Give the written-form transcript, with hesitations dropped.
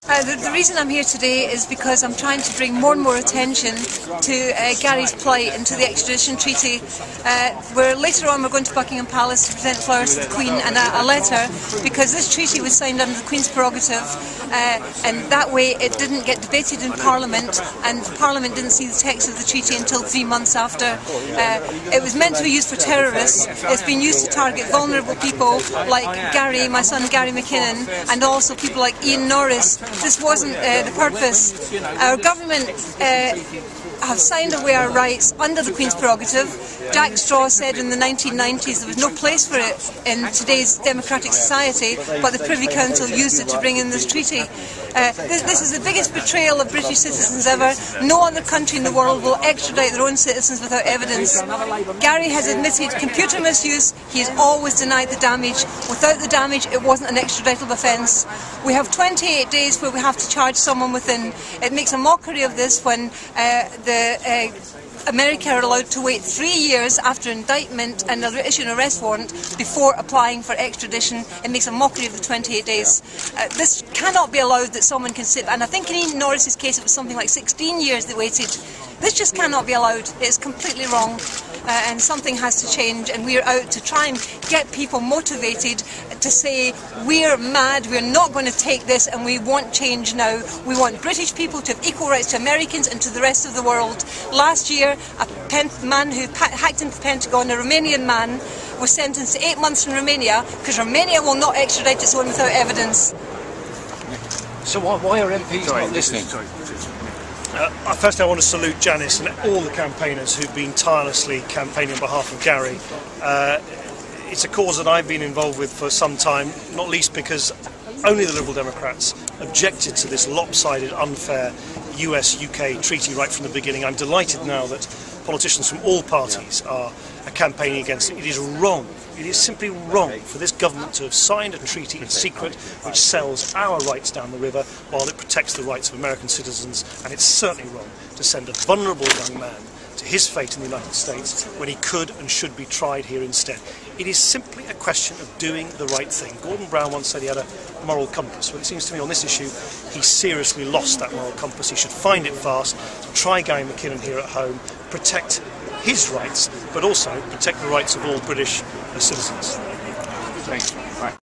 The reason I'm here today is because I'm trying to bring more and more attention to Gary's plight and to the extradition treaty. Where later on we're going to Buckingham Palace to present flowers to the Queen and a letter, because this treaty was signed under the Queen's prerogative, and that way it didn't get debated in Parliament, and Parliament didn't see the text of the treaty until 3 months after. It was meant to be used for terrorists. It's been used to target vulnerable people like Gary, my son Gary McKinnon, and also people like Ian Norris. This wasn't the purpose. Our government have signed away our rights under the Queen's prerogative. Jack Straw said in the 1990s there was no place for it in today's democratic society, but the Privy Council used it to bring in this treaty. This is the biggest betrayal of British citizens ever. No other country in the world will extradite their own citizens without evidence. Gary has admitted computer misuse. He has always denied the damage. Without the damage, it wasn't an extraditable offence. We have 28 days where we have to charge someone within. It makes a mockery of this when America are allowed to wait 3 years after indictment and issue an arrest warrant before applying for extradition. It makes a mockery of the 28 days. This cannot be allowed, that someone can sit, and I think in Ian Norris's case it was something like 16 years they waited. This just cannot be allowed. It's completely wrong, and something has to change, and we're out to try and get people motivated to say we're mad, we're not going to take this, and we want change now. We want British people to have equal rights to Americans and to the rest of the world. Last year, a man who hacked into the Pentagon, a Romanian man, was sentenced to 8 months in Romania because Romania will not extradite its own without evidence. So why are MPs not listening? Firstly, I want to salute Janis and all the campaigners who've been tirelessly campaigning on behalf of Gary. It's a cause that I've been involved with for some time, not least because only the Liberal Democrats objected to this lopsided, unfair US-UK treaty right from the beginning. I'm delighted now that politicians from all parties are campaigning against it. It is wrong. It is simply wrong for this government to have signed a treaty in secret which sells our rights down the river while it protects the rights of American citizens, and it's certainly wrong to send a vulnerable young man to his fate in the United States when he could and should be tried here instead. It is simply a question of doing the right thing. Gordon Brown once said he had a moral compass. Well, it seems to me on this issue he seriously lost that moral compass. He should find it fast, try Gary McKinnon here at home, protect his rights, but also protect the rights of all British citizens. Thanks. Right.